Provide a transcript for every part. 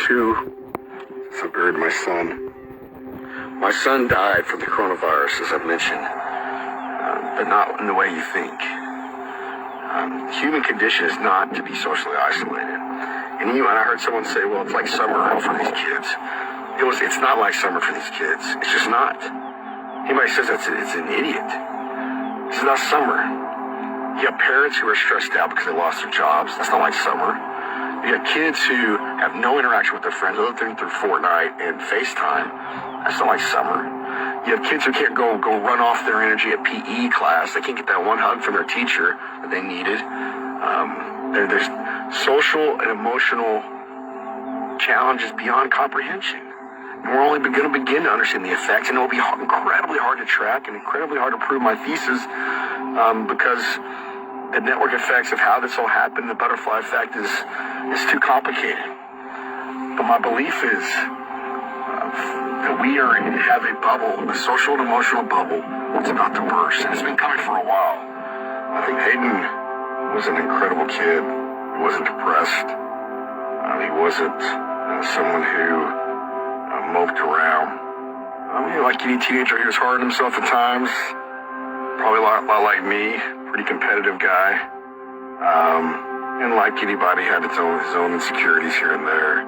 2 since I buried my son. My son died from the coronavirus, as I've mentioned, but not in the way you think. The human condition is not to be socially isolated. And even I heard someone say, well, it's like summer for these kids. It's not like summer for these kids. It's just not. Anybody says it's an idiot. This is not summer. You have parents who are stressed out because they lost their jobs. That's not like summer. You have kids who have no interaction with their friends other than through Fortnite and FaceTime. That's not like summer. You have kids who can't go run off their energy at PE class. They can't get that one hug from their teacher that they needed. There's social and emotional challenges beyond comprehension. And we're only going to begin to understand the effects, and it will be incredibly hard to track and incredibly hard to prove my thesis because the network effects of how this all happened, the butterfly effect, is too complicated. But my belief is that we have a bubble, a social and emotional bubble that's about to burst, and it's been coming for a while. I think Hayden was an incredible kid. He wasn't depressed. He wasn't someone who moped around. Like any teenager, he was hard on himself at times. Probably a lot like me, pretty competitive guy. And like anybody, had his own insecurities here and there.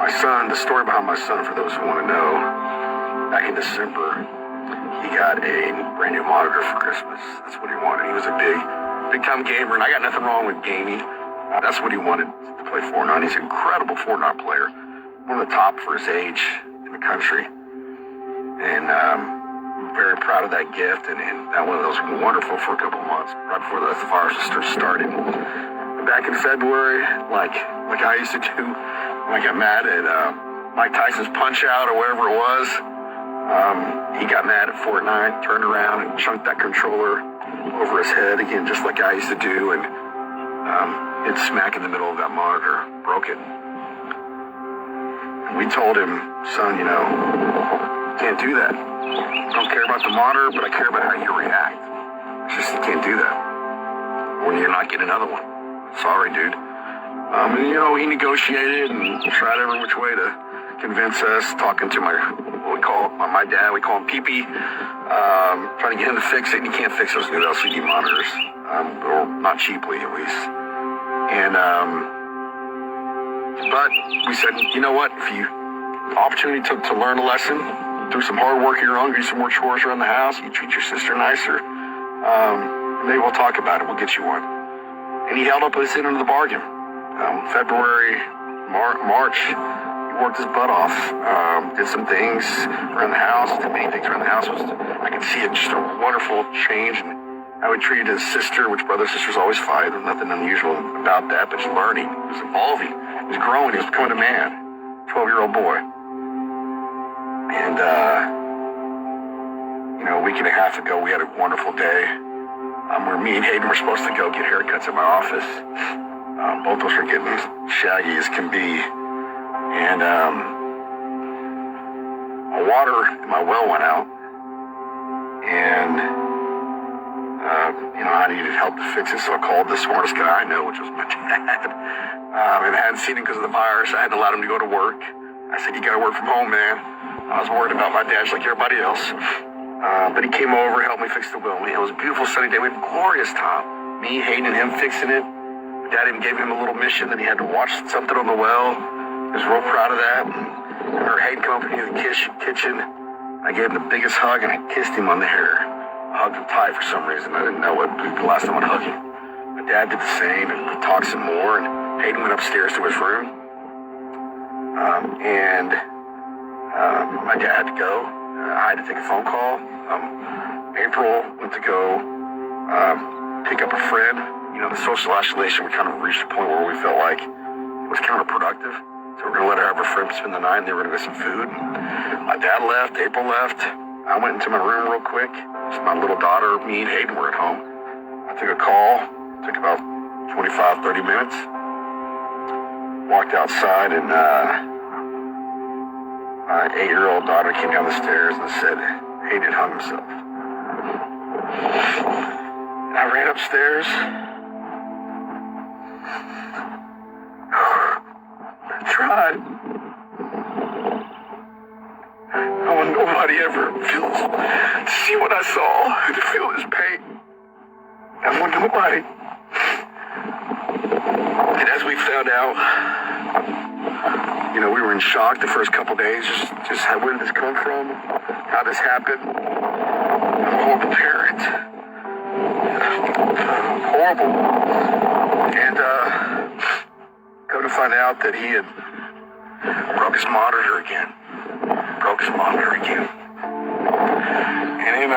My son, the story behind my son, for those who want to know, back in December, he got a brand new monitor for Christmas. That's what he wanted. He was a big time gamer, and I got nothing wrong with gaming. That's what he wanted, to play Fortnite. He's an incredible Fortnite player. One of the top for his age in the country. And I'm very proud of that gift, and that one of those wonderful for a couple of months, right before the virus started. And back in February, like I used to do when I got mad at Mike Tyson's Punch-Out or whatever it was, he got mad at Fortnite, turned around and chunked that controller over his head again, just like I used to do, and hit smack in the middle of that monitor, broke it. We told him, son, can't do that. I don't care about the monitor, but I care about how you react. It's just, you can't do that. Or you're not getting another one. Sorry, dude. He negotiated and tried every which way to convince us, talking to my dad, we call him Pee-Pee, trying to get him to fix it, and he can't fix those new LCD monitors, or not cheaply at least. And, but we said, you know what, if you opportunity to learn a lesson, do some hard work of your own, do some more chores around the house, you treat your sister nicer, maybe we'll talk about it, we'll get you one. And he held up his end of the bargain. February, March, he worked his butt off, did some things around the house, did many things around the house. I could see it, just a wonderful change in how he treated his sister, which brothers and sisters always fight. There's nothing unusual about that, but he's learning, he's evolving, he's growing, he's becoming a man, 12-year-old boy. And, a week and a half ago, we had a wonderful day where me and Hayden were supposed to go get haircuts at my office. Both of us were getting shaggy as can be. And my water in my well went out. And, I needed help to fix it, so I called the smartest guy I know, which was my dad. And I hadn't seen him because of the virus. I hadn't allowed him to go to work. I said, you got to work from home, man. I was worried about my dad just like everybody else. But he came over, helped me fix the well. It was a beautiful sunny day. We had a glorious time. Me, Hayden, and him fixing it. My dad even gave him a little mission that he had to watch something on the well. He was real proud of that. And I heard Hayden come up into the kitchen. I gave him the biggest hug, and I kissed him on the hair. I hugged him tight for some reason. I didn't know what the last time I'd hug him. My dad did the same, and we talked some more. And Hayden went upstairs to his room. My dad had to go. I had to take a phone call. April went to go pick up a friend. The social isolation, we kind of reached a point where we felt like it was counterproductive. So we're going to let her have her friend spend the night, and they were going to get some food. My dad left. April left. I went into my room real quick. Just my little daughter, me, and Hayden were at home. I took a call. Took about 25, 30 minutes. Walked outside, and my 8-year-old daughter came down the stairs and said, Hayden hung himself. I ran upstairs. tried. I want nobody ever to see what I saw and to feel his pain. I want nobody. And as we found out, we were in shock the first couple days. Just where did this come from? How this happened? I'm a horrible parent. Horrible. And come to find out that he had broke his monitor again. And in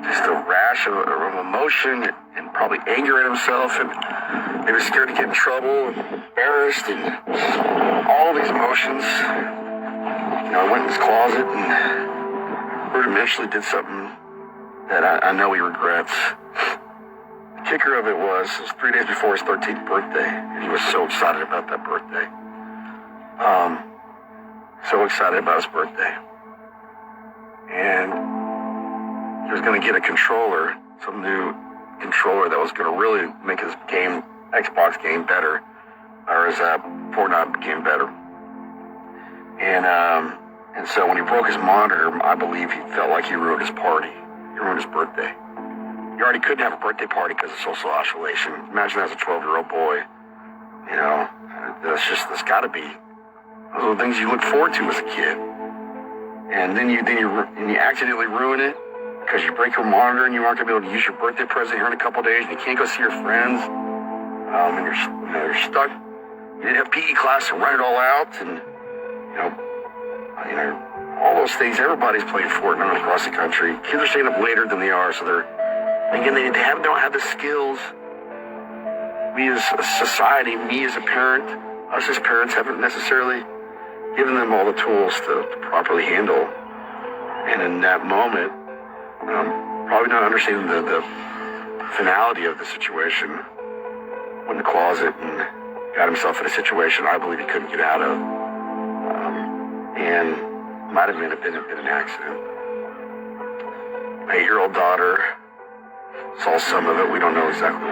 just a rash of emotion and probably anger at himself, and he was scared to get in trouble, and embarrassed, and all these emotions. I went in his closet and eventually did something that I know he regrets. The kicker of it was 3 days before his 13th birthday, and he was so excited about that birthday. So excited about his birthday. And he was going to get a controller, some new controller that was going to really make his Xbox game better, or his Fortnite game better. And so when he broke his monitor, I believe he felt like he ruined his party. He ruined his birthday. You already couldn't have a birthday party because of social isolation. Imagine as a 12-year-old boy, that's got to be those are the things you look forward to as a kid. And then you accidentally ruin it because you break your monitor and you aren't going to be able to use your birthday present here in a couple of days, and you can't go see your friends. And you're stuck. You didn't have PE class to run it all out, and all those things. Everybody's playing Fortnite across the country. Kids are staying up later than they are, so they're thinking they don't have the skills. We as a society, me as a parent, us as parents haven't necessarily given them all the tools to properly handle. And in that moment, probably not understanding the finality of the situation, went in the closet and got himself in a situation I believe he couldn't get out of. And might have been an accident. My 8-year-old daughter saw some of it. We don't know exactly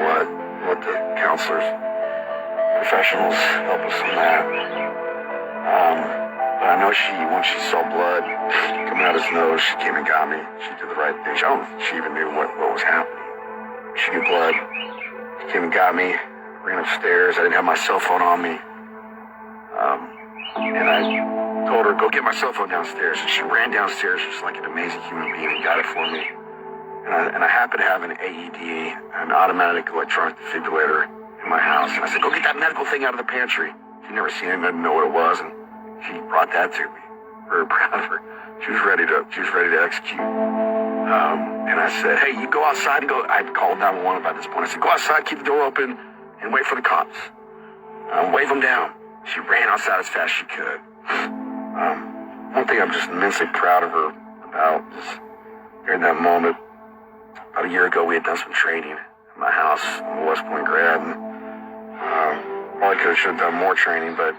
what the counselors, professionals help us on that. But I know when she saw blood coming out of his nose, she came and got me. She did the right thing. I don't think she even knew what was happening. She knew blood. She came and got me, ran upstairs. I didn't have my cell phone on me. And I told her, go get my cell phone downstairs. And she ran downstairs just like an amazing human being and got it for me. And I happen to have an AED, an automatic electronic defibrillator, in my house. And I said, go get that medical thing out of the pantry. She'd never seen it, didn't know what it was. And she brought that to me. Very proud of her. She was ready to execute. And I said, hey, you go outside and go. I called 911 by this point. I said, go outside, keep the door open, and wait for the cops. Wave them down. She ran outside as fast as she could. One thing I'm just immensely proud of her about is during that moment, about a year ago, we had done some training at my house in West Point grad. And, probably should have done more training, but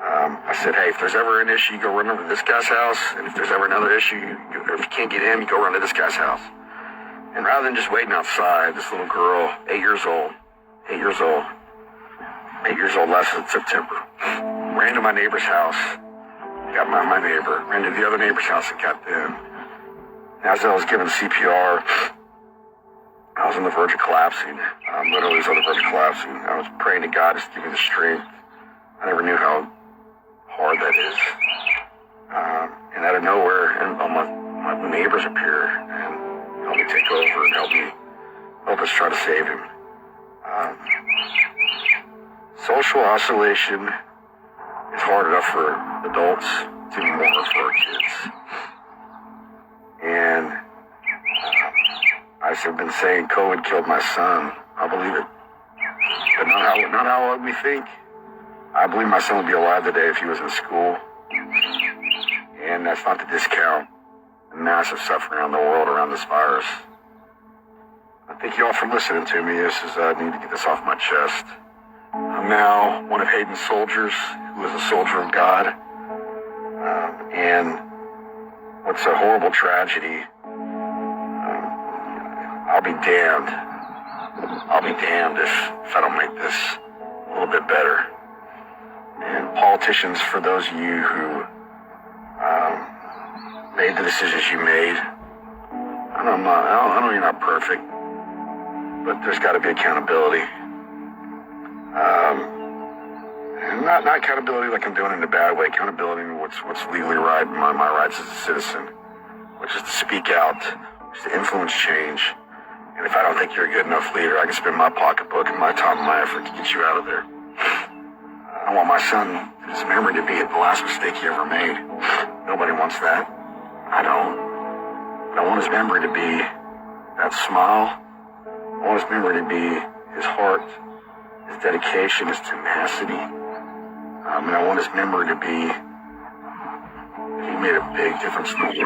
I said, hey, if there's ever an issue, you go run over to this guy's house. And if there's ever another issue, or if you can't get in, you go run to this guy's house. And rather than just waiting outside, this little girl, 8 years old last September, ran to my neighbor's house, got my neighbor, ran to the other neighbor's house and got them. And as I was giving CPR, I was on the verge of collapsing. Literally was on the verge of collapsing. I was praying to God just to give me the strength. I never knew how hard that is. And out of nowhere, and my neighbors appear and help me take over and help us try to save him. Social isolation is hard enough for adults, it's even more for our kids. And I've been saying COVID killed my son. I believe it. But not how we think. I believe my son would be alive today if he was in school. And that's not to discount the massive suffering around the world around this virus. I thank you all for listening to me. I need to get this off my chest. I'm now one of Hayden's soldiers, who is a soldier of God. And what's a horrible tragedy, I'll be damned if I don't make this a little bit better. And politicians, for those of you who made the decisions you made, I know you're not perfect, but there's got to be accountability. And not accountability like I'm doing it in a bad way. Accountability in what's legally right, my rights as a citizen, which is to speak out, which is to influence change. And if I don't think you're a good enough leader, I can spend my pocketbook and my time and my effort to get you out of there. I want my son, his memory to be the last mistake he ever made. Nobody wants that. I don't. But I want his memory to be that smile. I want his memory to be his heart, his dedication, his tenacity. And I want his memory to be, he made a big difference in the world.